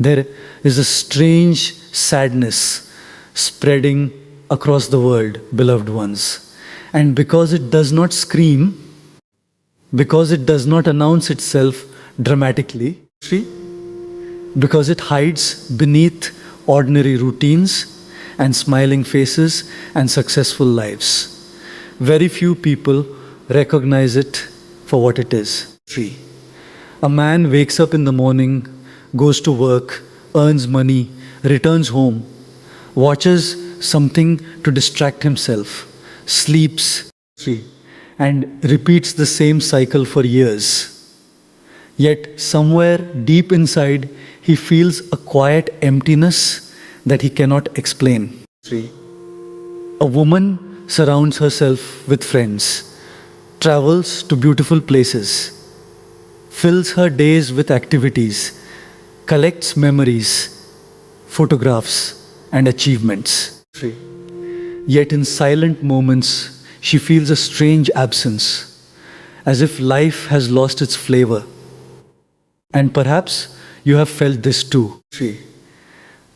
There is a strange sadness spreading across the world, beloved ones. And because it does not scream, because it does not announce itself dramatically, because it hides beneath ordinary routines and smiling faces and successful lives, very few people recognize it for what it is. A man wakes up in the morning, goes to work, earns money, returns home, watches something to distract himself, sleeps, and repeats the same cycle for years. Yet somewhere deep inside, he feels a quiet emptiness that he cannot explain. A woman surrounds herself with friends, travels to beautiful places, fills her days with activities, collects memories, photographs, and achievements. Yet in silent moments, she feels a strange absence, as if life has lost its flavor. And perhaps you have felt this too.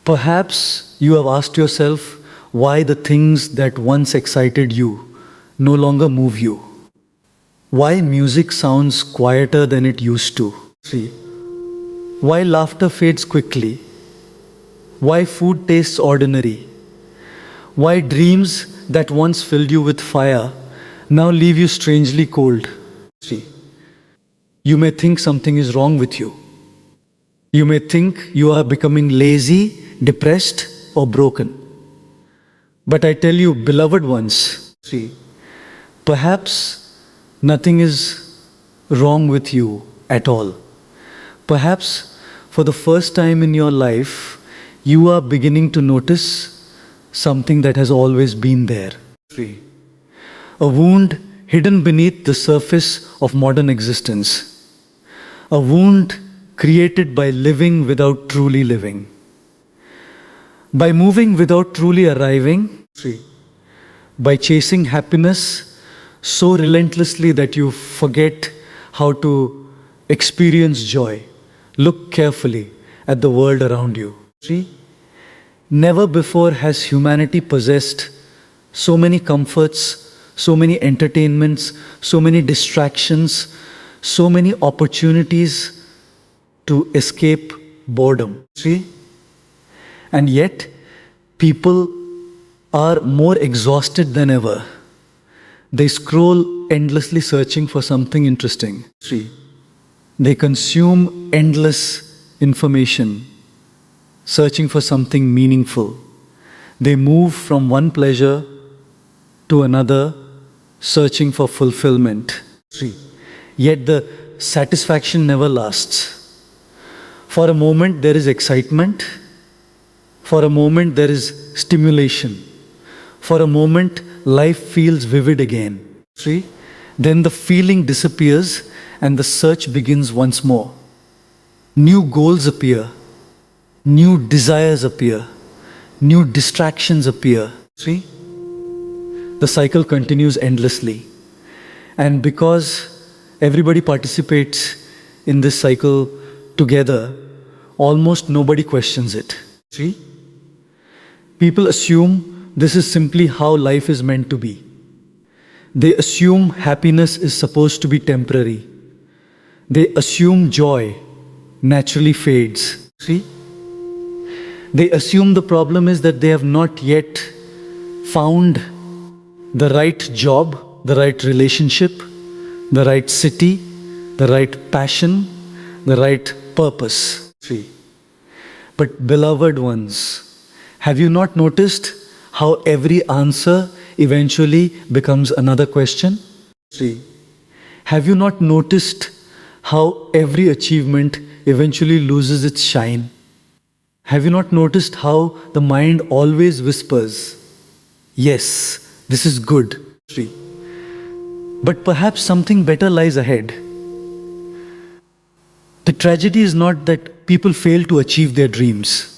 Perhaps you have asked yourself why the things that once excited you no longer move you. Why music sounds quieter than it used to. Why laughter fades quickly. Why food tastes ordinary. Why dreams that once filled you with fire now leave you strangely cold. You may think something is wrong with you. You may think you are becoming lazy, depressed, or broken. But I tell you, beloved ones, perhaps nothing is wrong with you at all. Perhaps for the first time in your life, you are beginning to notice something that has always been there. A wound hidden beneath the surface of modern existence. A wound created by living without truly living. By moving without truly arriving. By chasing happiness so relentlessly that you forget how to experience joy. Look carefully at the world around you. Never before has humanity possessed so many comforts, so many entertainments, so many distractions, so many opportunities to escape boredom. And yet, people are more exhausted than ever. They scroll endlessly searching for something interesting. They consume endless information, searching for something meaningful. They move from one pleasure to another, searching for fulfillment. Yet the satisfaction never lasts. For a moment there is excitement. For a moment there is stimulation. For a moment life feels vivid again. Then the feeling disappears and the search begins once more. New goals appear. New desires appear. New distractions appear. The cycle continues endlessly. And because everybody participates in this cycle together, almost nobody questions it. People assume this is simply how life is meant to be. They assume happiness is supposed to be temporary. They assume joy naturally fades. They assume the problem is that they have not yet found the right job, the right relationship, the right city, the right passion, the right purpose. But beloved ones, have you not noticed how every answer eventually becomes another question? Have you not noticed how every achievement eventually loses its shine? Have you not noticed how the mind always whispers, yes, this is good, but perhaps something better lies ahead? The tragedy is not that people fail to achieve their dreams.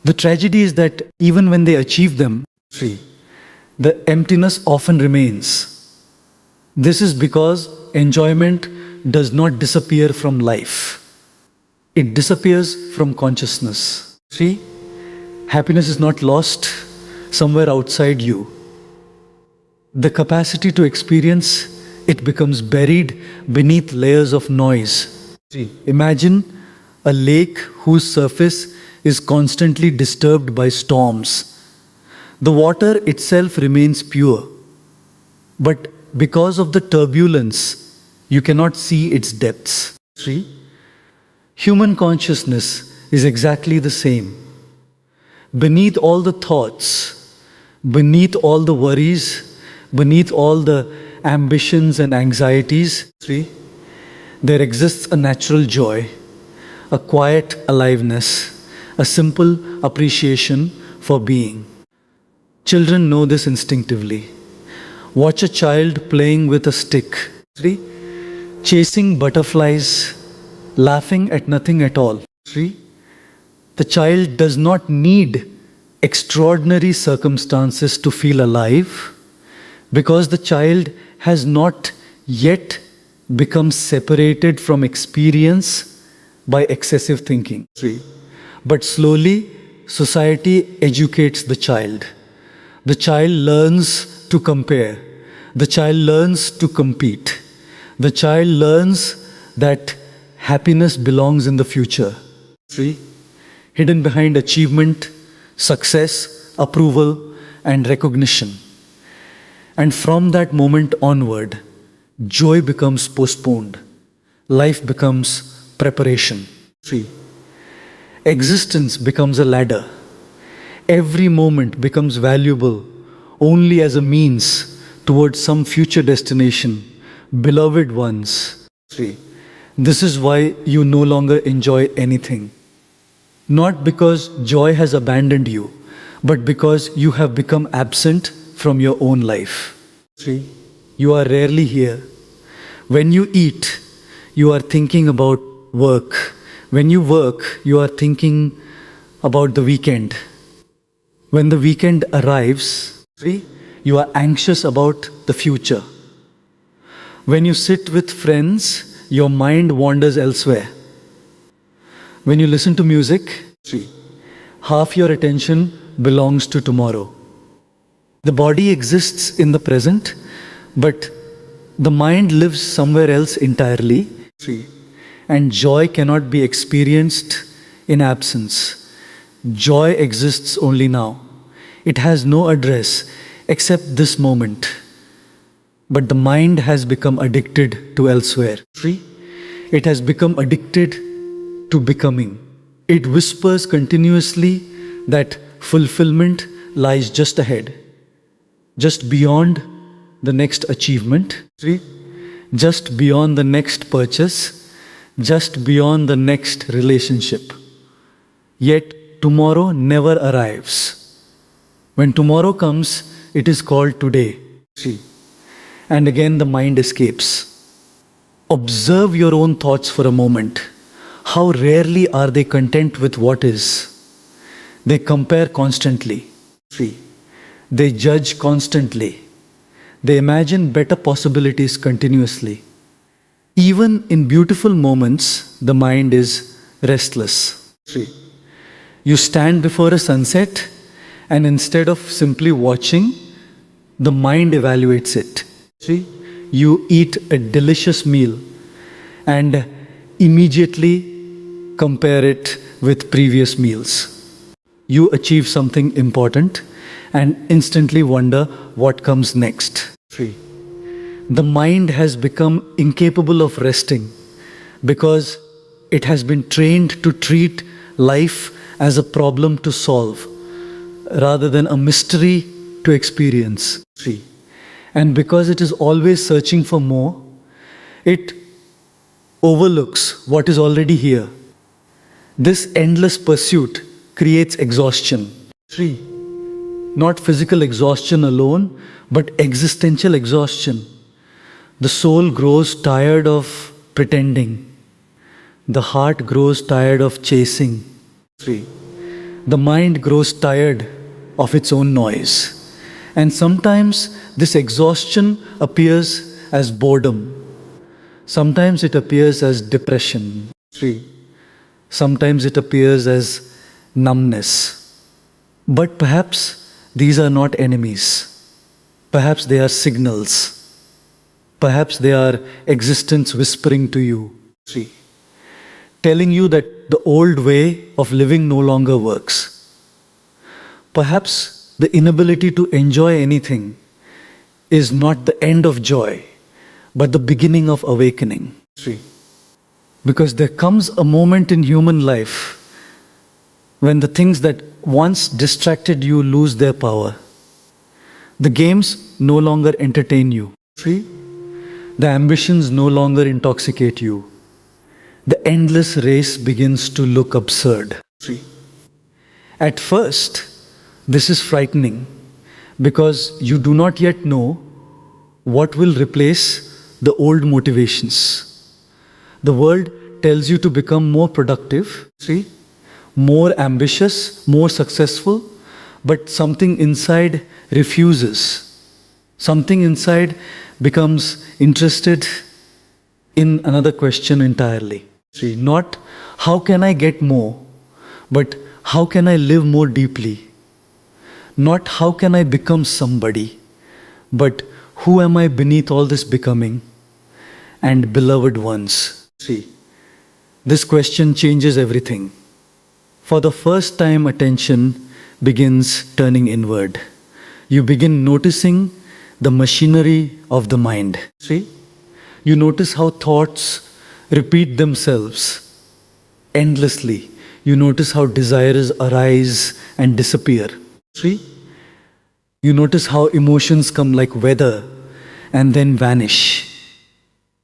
The tragedy is that even when they achieve them, the emptiness often remains. This is because enjoyment does not disappear from life. It disappears from consciousness. 3. Happiness is not lost somewhere outside you. The capacity to experience it becomes buried beneath layers of noise. 3. Imagine a lake whose surface is constantly disturbed by storms. The water itself remains pure, but because of the turbulence, you cannot see its depths. 3. Human consciousness is exactly the same. Beneath all the thoughts, beneath all the worries, beneath all the ambitions and anxieties, 3. There exists a natural joy, a quiet aliveness, a simple appreciation for being. Children know this instinctively. Watch a child playing with a stick. 3. Chasing butterflies, laughing at nothing at all. 3. The child does not need extraordinary circumstances to feel alive because the child has not yet become separated from experience by excessive thinking. 3. But slowly, society educates the child. The child learns to compare. The child learns to compete. The child learns that happiness belongs in the future. 3. Hidden behind achievement, success, approval, and recognition. And from that moment onward, joy becomes postponed. Life becomes preparation. 3. Existence becomes a ladder. Every moment becomes valuable only as a means towards some future destination, beloved ones. 3. This is why you no longer enjoy anything. Not because joy has abandoned you, but because you have become absent from your own life. 3. You are rarely here. When you eat, you are thinking about work. When you work, you are thinking about the weekend. When the weekend arrives, 3. You are anxious about the future. When you sit with friends, your mind wanders elsewhere. When you listen to music, 3. Half your attention belongs to tomorrow. The body exists in the present, but the mind lives somewhere else entirely. 3. And joy cannot be experienced in absence. Joy exists only now. It has no address except this moment. But the mind has become addicted to elsewhere. 3. It has become addicted to becoming. It whispers continuously that fulfillment lies just ahead, just beyond the next achievement. 3. Just beyond the next purchase, just beyond the next relationship. Yet tomorrow never arrives. When tomorrow comes, it is called today. 3. And again the mind escapes. Observe your own thoughts for a moment. How rarely are they content with what is? They compare constantly. 3. They judge constantly. They imagine better possibilities continuously. Even in beautiful moments, the mind is restless. 3. You stand before a sunset, and instead of simply watching, the mind evaluates it. 3. You eat a delicious meal and immediately compare it with previous meals. You achieve something important and instantly wonder what comes next. 3. The mind has become incapable of resting because it has been trained to treat life as a problem to solve rather than a mystery to experience. 3. And because it is always searching for more, it overlooks what is already here. This endless pursuit creates exhaustion. 3. Not physical exhaustion alone, but existential exhaustion. The soul grows tired of pretending. The heart grows tired of chasing. 3. The mind grows tired of its own noise. And sometimes this exhaustion appears as boredom. Sometimes it appears as depression. 3. Sometimes it appears as numbness. But perhaps these are not enemies. Perhaps they are signals. Perhaps they are existence whispering to you, telling you that the old way of living no longer works. Perhaps the inability to enjoy anything is not the end of joy, but the beginning of awakening. Because there comes a moment in human life when the things that once distracted you lose their power. The games no longer entertain you. The ambitions no longer intoxicate you. The endless race begins to look absurd. At first, this is frightening because you do not yet know what will replace the old motivations. The world tells you to become more productive, more ambitious, more successful, but something inside refuses. Something inside becomes interested in another question entirely. Not how can I get more, but how can I live more deeply? Not how can I become somebody, but who am I beneath all this becoming? And beloved ones, this question changes everything. For the first time, attention begins turning inward. You begin noticing the machinery of the mind. You notice how thoughts repeat themselves endlessly. You notice how desires arise and disappear. You notice how emotions come like weather and then vanish.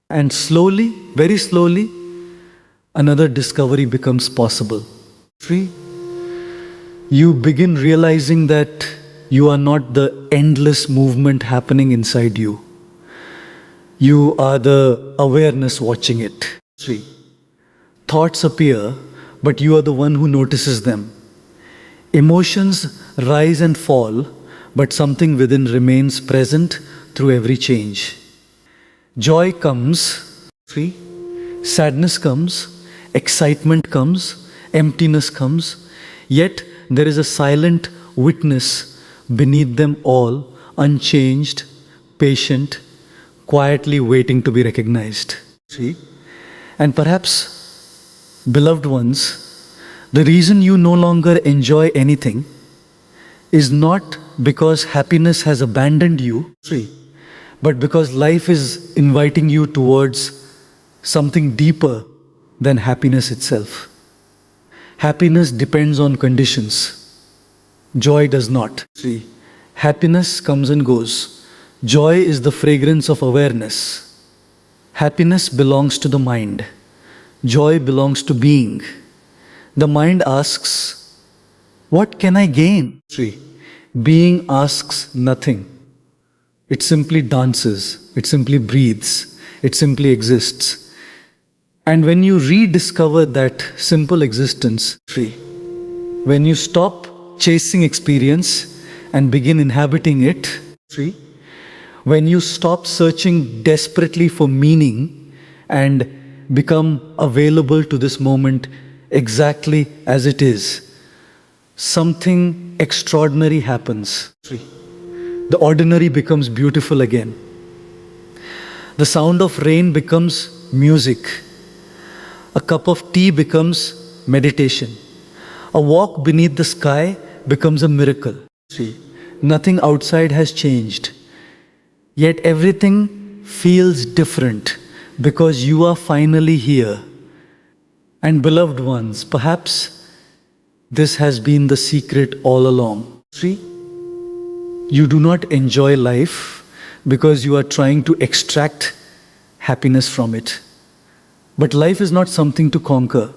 And slowly, very slowly, another discovery becomes possible. You begin realizing that you are not the endless movement happening inside you. You are the awareness watching it. Thoughts appear, but you are the one who notices them. Emotions rise and fall, but something within remains present through every change. Joy comes, sadness comes, excitement comes, emptiness comes, yet there is a silent witness beneath them all, unchanged, patient, quietly waiting to be recognized. And perhaps, beloved ones, the reason you no longer enjoy anything is not because happiness has abandoned you, but because life is inviting you towards something deeper than happiness itself. Happiness depends on conditions. Joy does not. Happiness comes and goes. Joy is the fragrance of awareness. Happiness belongs to the mind. Joy belongs to being. The mind asks, what can I gain? Being asks nothing. It simply dances. It simply breathes. It simply exists. And when you rediscover that simple existence, when you stop chasing experience and begin inhabiting it, when you stop searching desperately for meaning and become available to this moment exactly as it is, something extraordinary happens. The ordinary becomes beautiful again. The sound of rain becomes music. A cup of tea becomes meditation. A walk beneath the sky becomes a miracle. Nothing outside has changed. Yet everything feels different because you are finally here. And beloved ones, perhaps this has been the secret all along. You do not enjoy life because you are trying to extract happiness from it. But life is not something to conquer.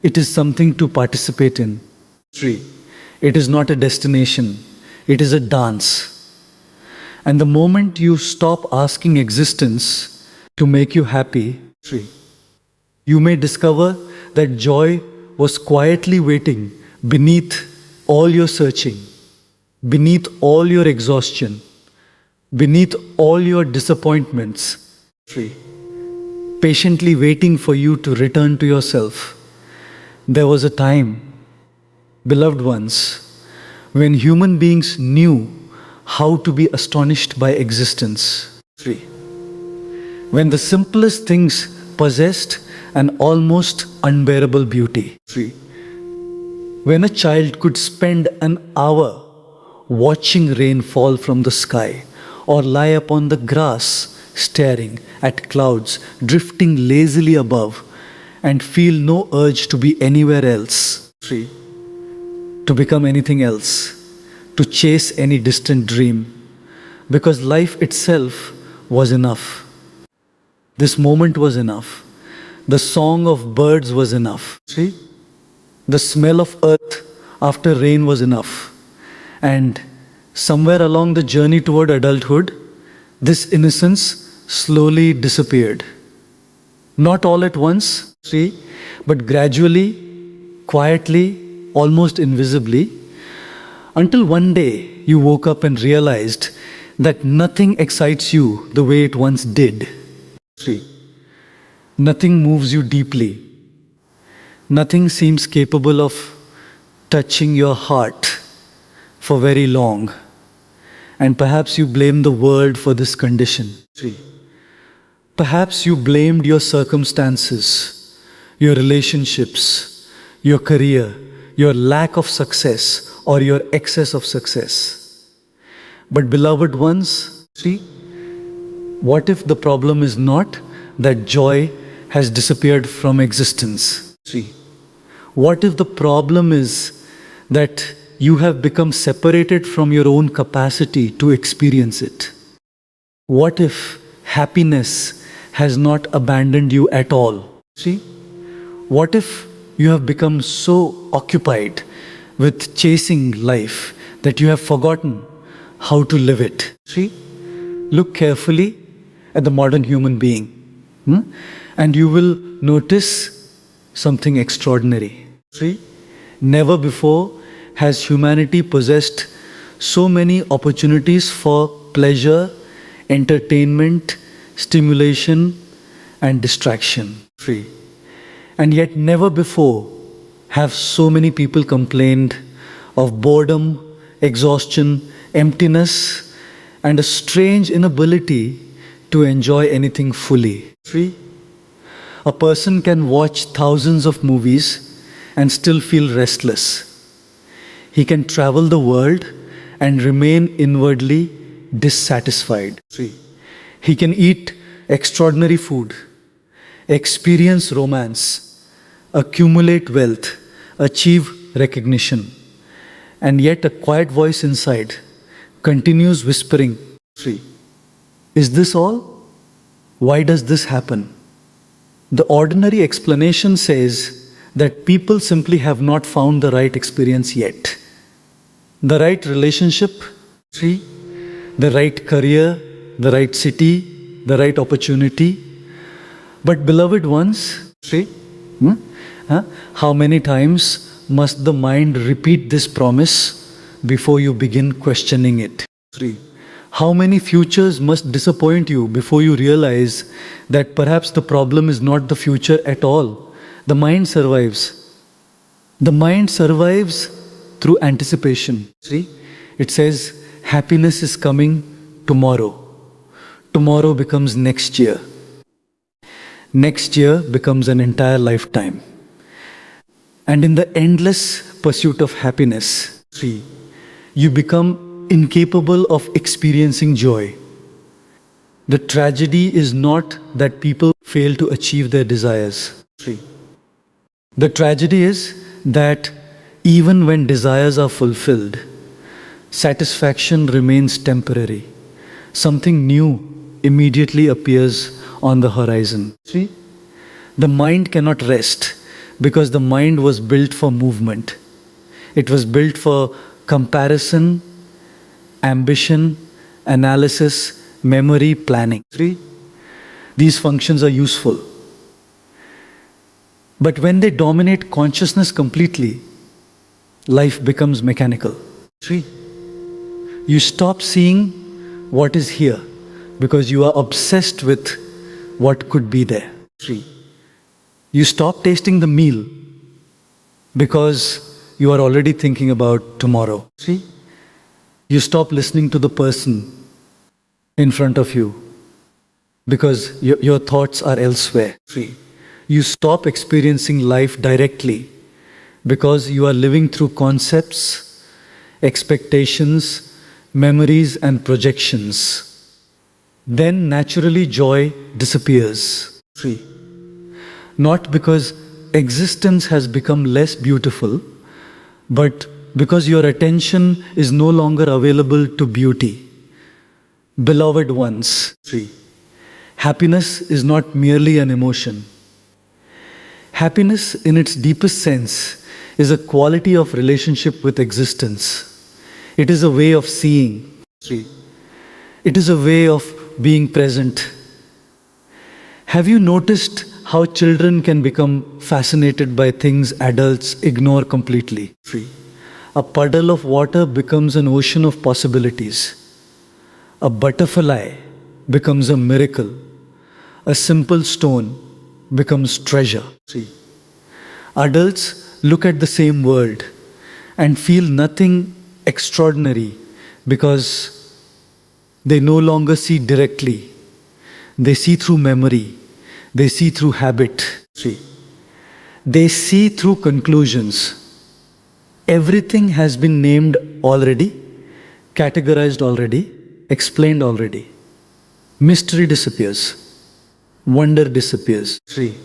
It is something to participate in. It is not a destination. It is a dance. And the moment you stop asking existence to make you happy, you may discover that joy was quietly waiting beneath all your searching, beneath all your exhaustion, beneath all your disappointments, patiently waiting for you to return to yourself. There was a time, beloved ones, when human beings knew how to be astonished by existence. 3. When the simplest things possessed an almost unbearable beauty. 3. When a child could spend an hour watching rain fall from the sky or lie upon the grass staring at clouds drifting lazily above and feel no urge to be anywhere else. 3. To become anything else, to chase any distant dream, because life itself was enough. This moment was enough. The song of birds was enough. See? The smell of earth after rain was enough. And somewhere along the journey toward adulthood, this innocence slowly disappeared. Not all at once, see, but gradually, quietly, almost invisibly, until one day you woke up and realized that nothing excites you the way it once did. 3. Nothing moves you deeply. Nothing seems capable of touching your heart for very long. And perhaps you blame the world for this condition. 3. Perhaps you blamed your circumstances, your relationships, your career, your lack of success, or your excess of success. But beloved ones, see, what if the problem is not that joy has disappeared from existence? See, what if the problem is that you have become separated from your own capacity to experience it? What if happiness has not abandoned you at all? See, what if you have become so occupied with chasing life that you have forgotten how to live it? See, look carefully at the modern human being, and you will notice something extraordinary. See, never before has humanity possessed so many opportunities for pleasure, entertainment, stimulation, and distraction. Free. And yet never before have so many people complained of boredom, exhaustion, emptiness, and a strange inability to enjoy anything fully. Free. A person can watch thousands of movies and still feel restless. He can travel the world and remain inwardly dissatisfied. 3. He can eat extraordinary food, experience romance, accumulate wealth, achieve recognition, and yet a quiet voice inside continues whispering, 3. Is this all? Why does this happen? The ordinary explanation says that people simply have not found the right experience yet. The right relationship, 3. The right career, the right city, the right opportunity. But beloved ones, 3. How many times must the mind repeat this promise before you begin questioning it? 3. How many futures must disappoint you before you realize that perhaps the problem is not the future at all? The mind survives. The mind survives through anticipation. See, it says happiness is coming tomorrow. Tomorrow becomes next year. Next year becomes an entire lifetime. And in the endless pursuit of happiness, see, you become incapable of experiencing joy. The tragedy is not that people fail to achieve their desires. 3. The tragedy is that even when desires are fulfilled, satisfaction remains temporary. Something new immediately appears on the horizon. See? The mind cannot rest because the mind was built for movement. It was built for comparison, ambition, analysis, memory, planning. 3. These functions are useful. But when they dominate consciousness completely, life becomes mechanical. 3. You stop seeing what is here because you are obsessed with what could be there. 3. You stop tasting the meal because you are already thinking about tomorrow. See? You stop listening to the person in front of you because your thoughts are elsewhere. See? You stop experiencing life directly because you are living through concepts, expectations, memories, and projections. Then naturally joy disappears. See? Not because existence has become less beautiful, but because your attention is no longer available to beauty. Beloved ones, see, happiness is not merely an emotion. Happiness, in its deepest sense, is a quality of relationship with existence. It is a way of seeing. See, it is a way of being present. Have you noticed how children can become fascinated by things adults ignore completely? See, a puddle of water becomes an ocean of possibilities. A butterfly becomes a miracle. A simple stone becomes treasure. See, adults look at the same world and feel nothing extraordinary because they no longer see directly. They see through memory. They see through habit. See, they see through conclusions. Everything has been named already, categorized already, explained already. Mystery disappears. Wonder disappears. See,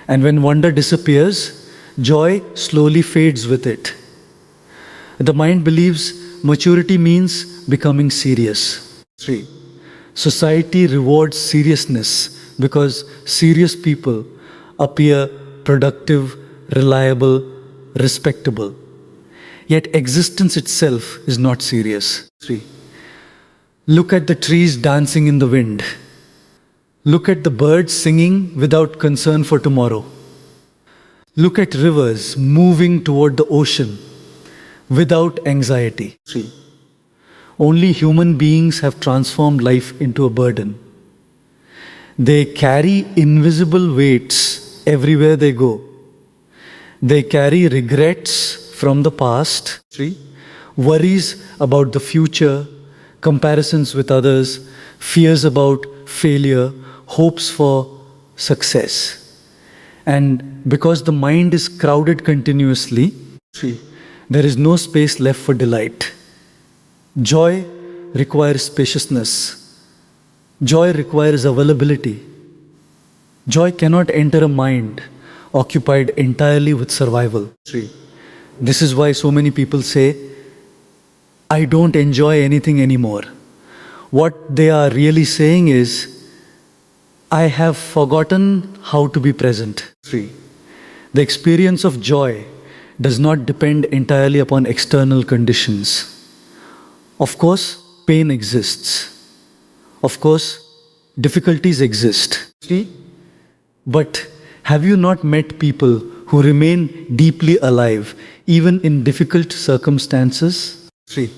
and when wonder disappears, joy slowly fades with it. The mind believes maturity means becoming serious. See, society rewards seriousness because serious people appear productive, reliable, respectable. Yet existence itself is not serious. See, look at the trees dancing in the wind. Look at the birds singing without concern for tomorrow. Look at rivers moving toward the ocean without anxiety. See, only human beings have transformed life into a burden. They carry invisible weights everywhere they go. They carry regrets from the past, see, worries about the future, comparisons with others, fears about failure, hopes for success. And because the mind is crowded continuously, see, there is no space left for delight. Joy requires spaciousness. Joy requires availability. Joy cannot enter a mind occupied entirely with survival. See, this is why so many people say, I don't enjoy anything anymore. What they are really saying is, I have forgotten how to be present. See, the experience of joy does not depend entirely upon external conditions. Of course, pain exists. Of course, difficulties exist. See? But have you not met people who remain deeply alive even in difficult circumstances? See?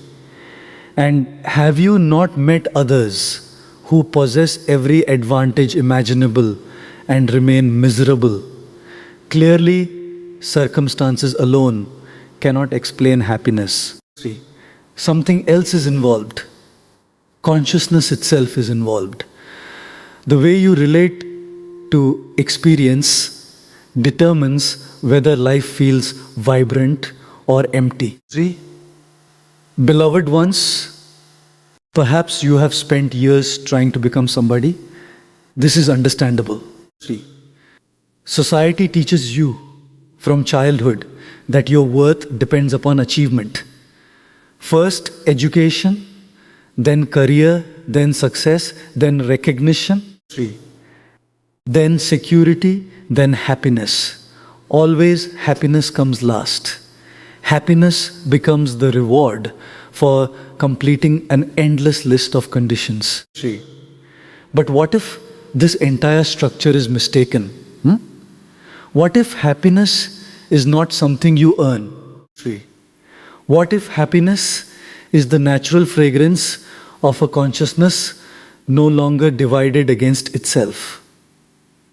And have you not met others who possess every advantage imaginable and remain miserable? Clearly, circumstances alone cannot explain happiness. See? Something else is involved. Consciousness itself is involved. The way you relate to experience determines whether life feels vibrant or empty. See? Beloved ones, perhaps you have spent years trying to become somebody. This is understandable. See? Society teaches you from childhood that your worth depends upon achievement. First, education, then career, then success, then recognition, then security, then happiness. Always happiness comes last. Happiness becomes the reward for completing an endless list of conditions. But what if this entire structure is mistaken? What if happiness is not something you earn? What if happiness is the natural fragrance of a consciousness no longer divided against itself?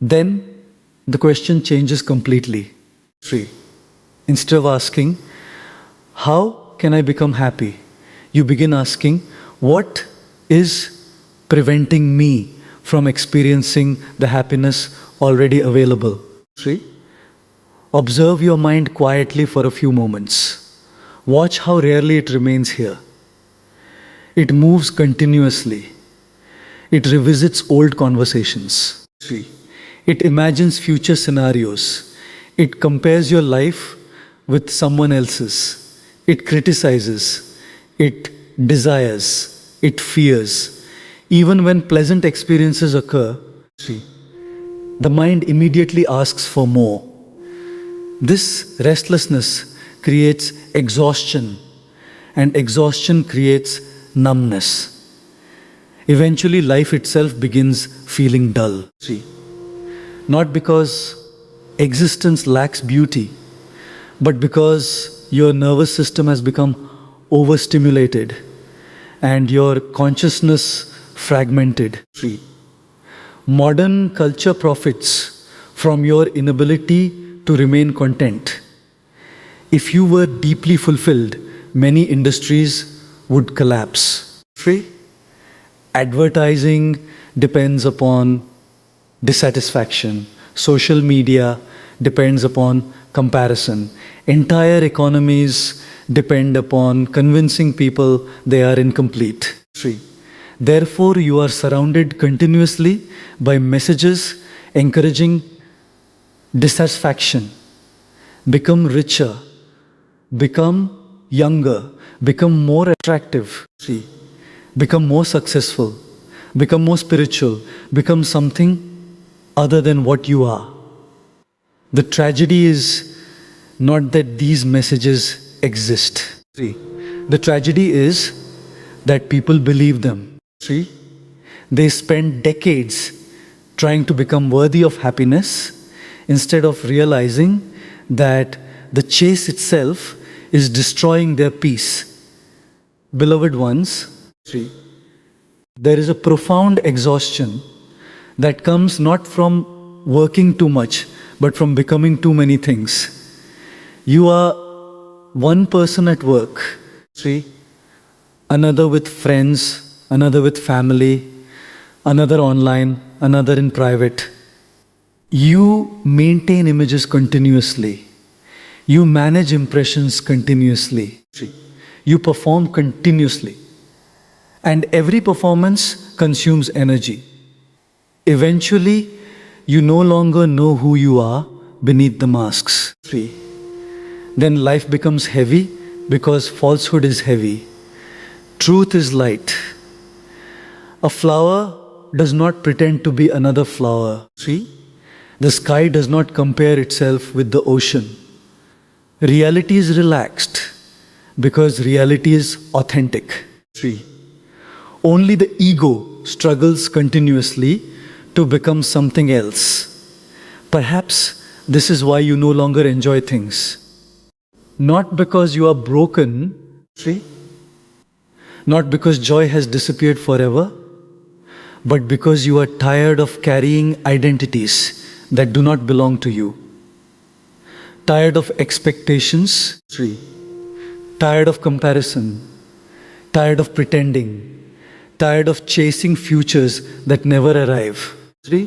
Then the question changes completely. Instead of asking, how can I become happy? You begin asking, what is preventing me from experiencing the happiness already available? 3. Observe your mind quietly for a few moments. Watch how rarely it remains here. It moves continuously. It revisits old conversations. 3. It imagines future scenarios. It compares your life with someone else's. It criticizes. It desires. It fears. Even when pleasant experiences occur, 3. The mind immediately asks for more. This restlessness creates exhaustion, and exhaustion creates numbness. Eventually, life itself begins feeling dull. 3. Not because existence lacks beauty, but because your nervous system has become overstimulated and your consciousness fragmented. 3. Modern culture profits from your inability to remain content. If you were deeply fulfilled, many industries would collapse. 3. Advertising depends upon dissatisfaction. Social media depends upon comparison. Entire economies depend upon convincing people they are incomplete. 3. Therefore, you are surrounded continuously by messages encouraging dissatisfaction. Become richer, become younger, become more attractive. 3. Become more successful, become more spiritual, become something other than what you are. The tragedy is not that these messages exist. 3. The tragedy is that people believe them. 3. They spend decades trying to become worthy of happiness instead of realizing that the chase itself is destroying their peace. Beloved ones, 3. There is a profound exhaustion that comes not from working too much, but from becoming too many things. You are one person at work, 3. Another with friends, another with family, another online, another in private. You maintain images continuously. You manage impressions continuously. 3. You perform continuously. And every performance consumes energy. Eventually, you no longer know who you are beneath the masks. 3. Then life becomes heavy because falsehood is heavy. Truth is light. A flower does not pretend to be another flower. 3. The sky does not compare itself with the ocean. Reality is relaxed because reality is authentic. 3. Only the ego struggles continuously to become something else. Perhaps this is why you no longer enjoy things. Not because you are broken, 3. Not because joy has disappeared forever, but because you are tired of carrying identities that do not belong to you. Tired of expectations, 3. Tired of comparison, tired of pretending, tired of chasing futures that never arrive. 3.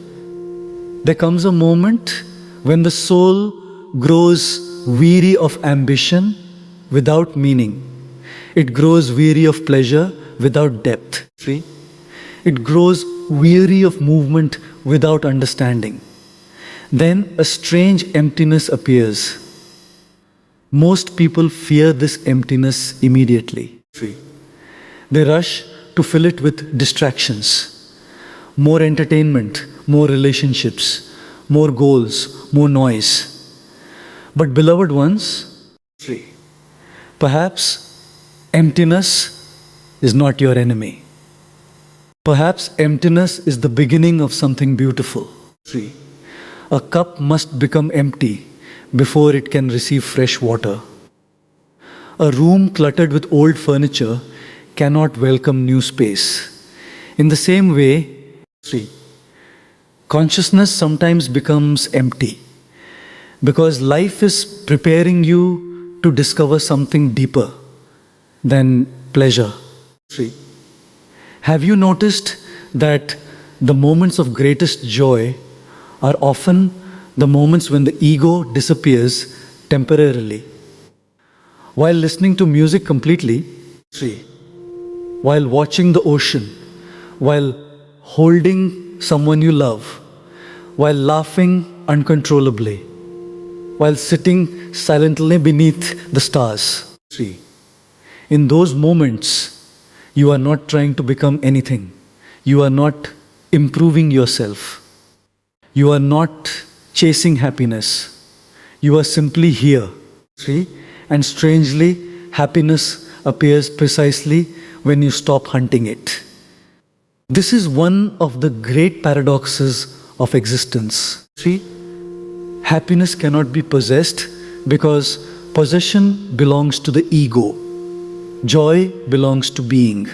There comes a moment when the soul grows weary of ambition without meaning. It grows weary of pleasure without depth. 3. It grows weary of movement without understanding. Then a strange emptiness appears. Most people fear this emptiness immediately. 3. They rush to fill it with distractions. More entertainment, more relationships, more goals, more noise. But beloved ones, 3. Perhaps emptiness is not your enemy. Perhaps emptiness is the beginning of something beautiful. 3. A cup must become empty before it can receive fresh water. A room cluttered with old furniture cannot welcome new space. In the same way, 3. Consciousness sometimes becomes empty Because life is preparing you to discover something deeper than pleasure. 3. Have you noticed that the moments of greatest joy are often the moments when the ego disappears temporarily? While listening to music completely, 3. While watching the ocean, while holding someone you love, while laughing uncontrollably, while sitting silently beneath the stars. 3. In those moments, you are not trying to become anything. You are not improving yourself. You are not chasing happiness. You are simply here. 3. And strangely, happiness appears precisely when you stop hunting it. This is one of the great paradoxes of existence. 3. Happiness cannot be possessed because possession belongs to the ego. Joy belongs to being.